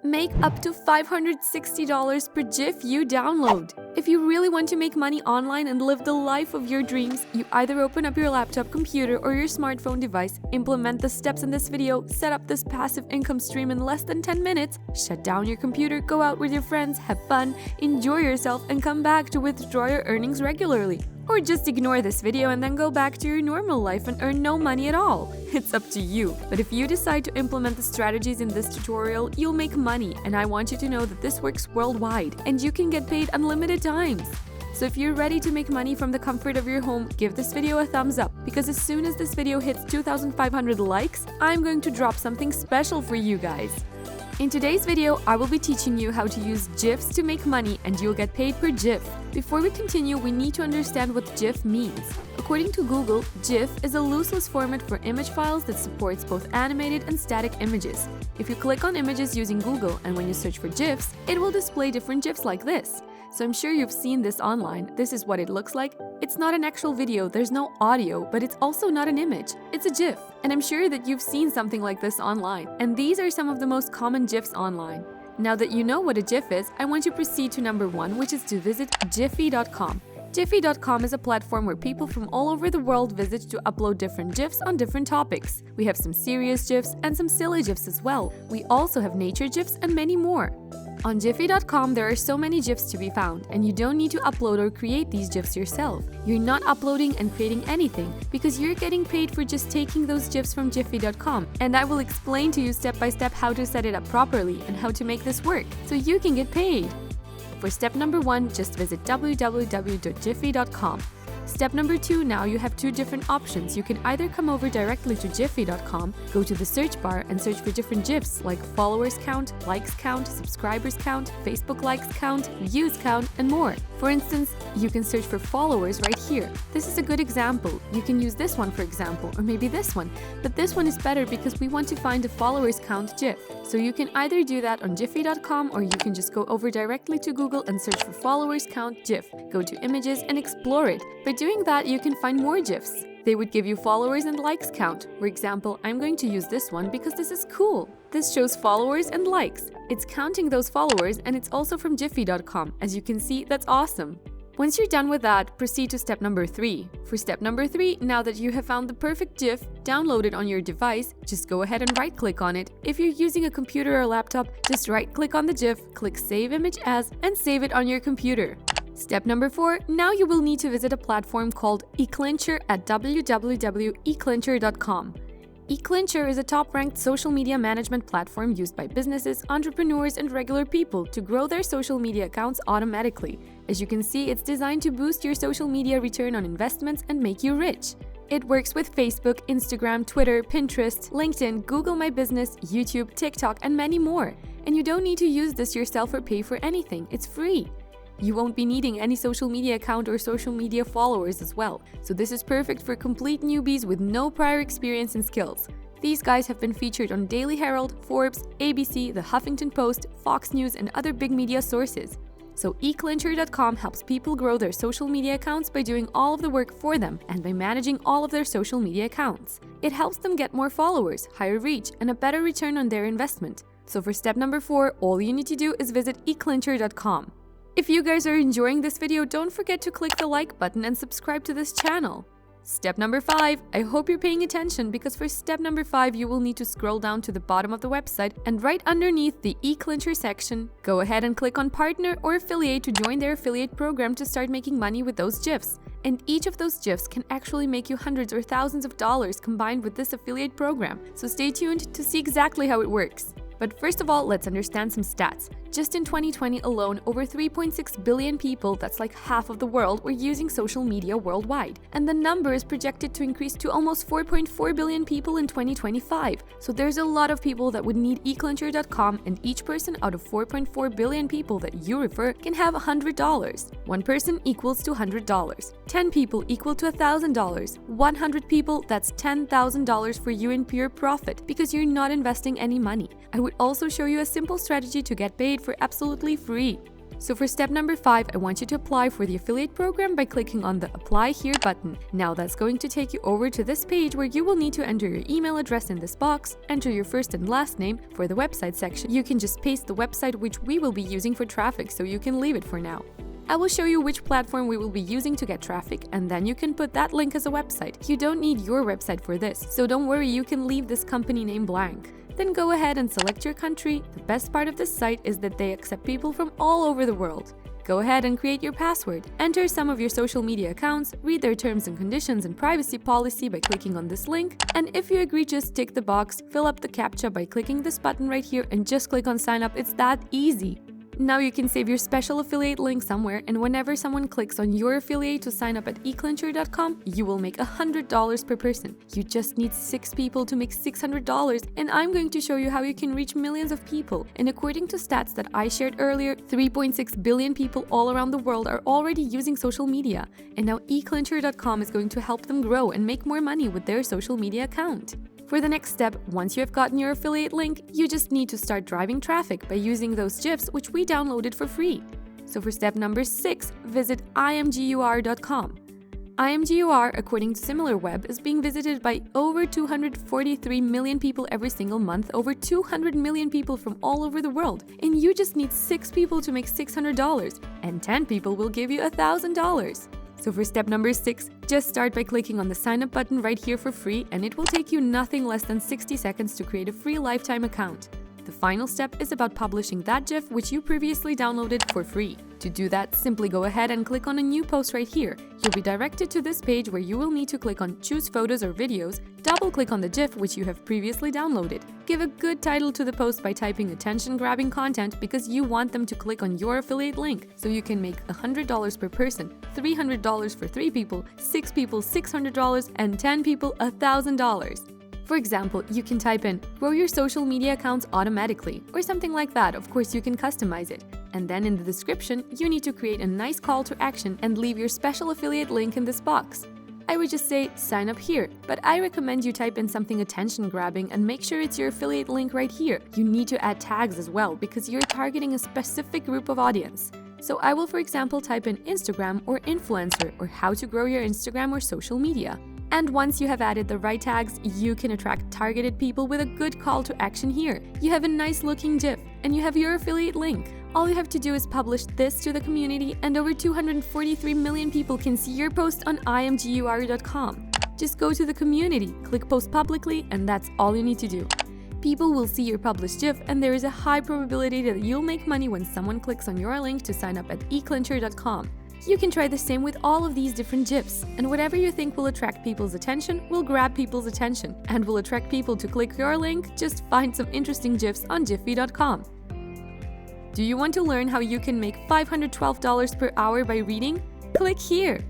Make up to $560 per GIF you download. If you really want to make money online and live the life of your dreams, you either open up your laptop, computer, or your smartphone device, implement the steps in this video, set up this passive income stream in less than 10 minutes, shut down your computer, go out with your friends, have fun, enjoy yourself, and come back to withdraw your earnings regularly. Or just ignore this video and then go back to your normal life and earn no money at all. It's up to you. But if you decide to implement the strategies in this tutorial, you'll make money, and I want you to know that this works worldwide and you can get paid unlimited times. So if you're ready to make money from the comfort of your home, give this video a thumbs up, because as soon as this video hits 2,500 likes, I'm going to drop something special for you guys. In today's video, I will be teaching you how to use GIFs to make money, and you'll get paid per GIF. Before we continue, we need to understand what GIF means. According to Google, GIF is a lossless format for image files that supports both animated and static images. If you click on images using Google and when you search for GIFs, it will display different GIFs like this. So I'm sure you've seen this online. This is what it looks like. It's not an actual video, there's no audio, but it's also not an image. It's a GIF. And I'm sure that you've seen something like this online. And these are some of the most common GIFs online. Now that you know what a GIF is, I want to proceed to number 1, which is to visit Giphy.com. Giphy.com is a platform where people from all over the world visit to upload different GIFs on different topics. We have some serious GIFs and some silly GIFs as well. We also have nature GIFs and many more. On Giphy.com, there are so many GIFs to be found, and you don't need to upload or create these GIFs yourself. You're not uploading and creating anything, because you're getting paid for just taking those GIFs from Giphy.com, and I will explain to you step by step how to set it up properly and how to make this work, so you can get paid. For step number 1, just visit www.giphy.com. Step number 2, now you have 2 different options. You can either come over directly to Giphy.com, go to the search bar and search for different GIFs like followers count, likes count, subscribers count, Facebook likes count, views count, and more. For instance, you can search for followers right here. This is a good example. You can use this one, for example, or maybe this one. But this one is better because we want to find a followers count GIF. So you can either do that on Giphy.com, or you can just go over directly to Google and search for followers count GIF. Go to images and explore it. By doing that, you can find more GIFs. They would give you followers and likes count. For example, I'm going to use this one because this is cool. This shows followers and likes. It's counting those followers, and it's also from Giphy.com. As you can see, that's awesome. Once you're done with that, proceed to step number 3. For step number 3, now that you have found the perfect GIF, download it on your device, just go ahead and right-click on it. If you're using a computer or laptop, just right-click on the GIF, click Save Image As, and save it on your computer. Step number 4, now you will need to visit a platform called eClincher at www.eclincher.com. eClincher is a top-ranked social media management platform used by businesses, entrepreneurs, and regular people to grow their social media accounts automatically. As you can see, it's designed to boost your social media return on investments and make you rich. It works with Facebook, Instagram, Twitter, Pinterest, LinkedIn, Google My Business, YouTube, TikTok, and many more. And you don't need to use this yourself or pay for anything. It's free. You won't be needing any social media account or social media followers as well. So this is perfect for complete newbies with no prior experience and skills. These guys have been featured on Daily Herald, Forbes, ABC, The Huffington Post, Fox News, and other big media sources. So eClincher.com helps people grow their social media accounts by doing all of the work for them and by managing all of their social media accounts. It helps them get more followers, higher reach, and a better return on their investment. So for step number 4, all you need to do is visit eClincher.com. If you guys are enjoying this video, don't forget to click the like button and subscribe to this channel. Step number 5, I hope you're paying attention, because for step number 5, you will need to scroll down to the bottom of the website, and right underneath the eClincher section, go ahead and click on Partner or Affiliate to join their affiliate program to start making money with those GIFs. And each of those GIFs can actually make you hundreds or thousands of dollars combined with this affiliate program, so stay tuned to see exactly how it works. But first of all, let's understand some stats. Just in 2020 alone, over 3.6 billion people, that's like half of the world, were using social media worldwide. And the number is projected to increase to almost 4.4 billion people in 2025. So there's a lot of people that would need eClincher.com, and each person out of 4.4 billion people that you refer can have $100. One person equals to $100. 10 people equal to $1,000. 100 people, that's $10,000 for you in pure profit, because you're not investing any money. I would also show you a simple strategy to get paid for absolutely free. So for step number 5, I want you to apply for the affiliate program by clicking on the Apply Here button. Now that's going to take you over to this page where you will need to enter your email address in this box, enter your first and last name. For the website section, you can just paste the website which we will be using for traffic, so you can leave it for now. I will show you which platform we will be using to get traffic, and then you can put that link as a website. You don't need your website for this, so don't worry, you can leave this company name blank. Then go ahead and select your country. The best part of this site is that they accept people from all over the world. Go ahead and create your password. Enter some of your social media accounts, read their terms and conditions and privacy policy by clicking on this link, and if you agree, just tick the box, fill up the CAPTCHA by clicking this button right here and just click on sign up. It's that easy. Now you can save your special affiliate link somewhere, and whenever someone clicks on your affiliate to sign up at eclincher.com, you will make $100 per person. You just need 6 people to make $600, and I'm going to show you how you can reach millions of people. And according to stats that I shared earlier, 3.6 billion people all around the world are already using social media, and now eclincher.com is going to help them grow and make more money with their social media account. For the next step, once you have gotten your affiliate link, you just need to start driving traffic by using those GIFs which we downloaded for free. So for step number 6, visit imgur.com. IMGUR, according to SimilarWeb, is being visited by over 243 million people every single month, over 200 million people from all over the world, and you just need 6 people to make $600, and 10 people will give you $1,000. So for step number 6, just start by clicking on the sign up button right here for free, and it will take you nothing less than 60 seconds to create a free lifetime account. The final step is about publishing that GIF which you previously downloaded for free. To do that, simply go ahead and click on a new post right here. You'll be directed to this page where you will need to click on Choose Photos or Videos, double-click on the GIF which you have previously downloaded. Give a good title to the post by typing attention-grabbing content because you want them to click on your affiliate link, so you can make $100 per person, $300 for 3 people, 6 people $600, and 10 people $1,000. For example, you can type in "grow your social media accounts automatically" or something like that. Of course, you can customize it. And then in the description, you need to create a nice call to action and leave your special affiliate link in this box. I would just say sign up here, but I recommend you type in something attention-grabbing and make sure it's your affiliate link right here. You need to add tags as well because you're targeting a specific group of audience. So I will, for example, type in Instagram or influencer or how to grow your Instagram or social media. And once you have added the right tags, you can attract targeted people with a good call to action here. You have a nice looking GIF and you have your affiliate link. All you have to do is publish this to the community, and over 243 million people can see your post on imgur.com. Just go to the community, click post publicly, and that's all you need to do. People will see your published GIF, and there is a high probability that you'll make money when someone clicks on your link to sign up at eclincher.com. You can try the same with all of these different GIFs, and whatever you think will attract people's attention will grab people's attention and will attract people to click your link. Just find some interesting GIFs on Giphy.com. Do you want to learn how you can make $512 per hour by reading? Click here!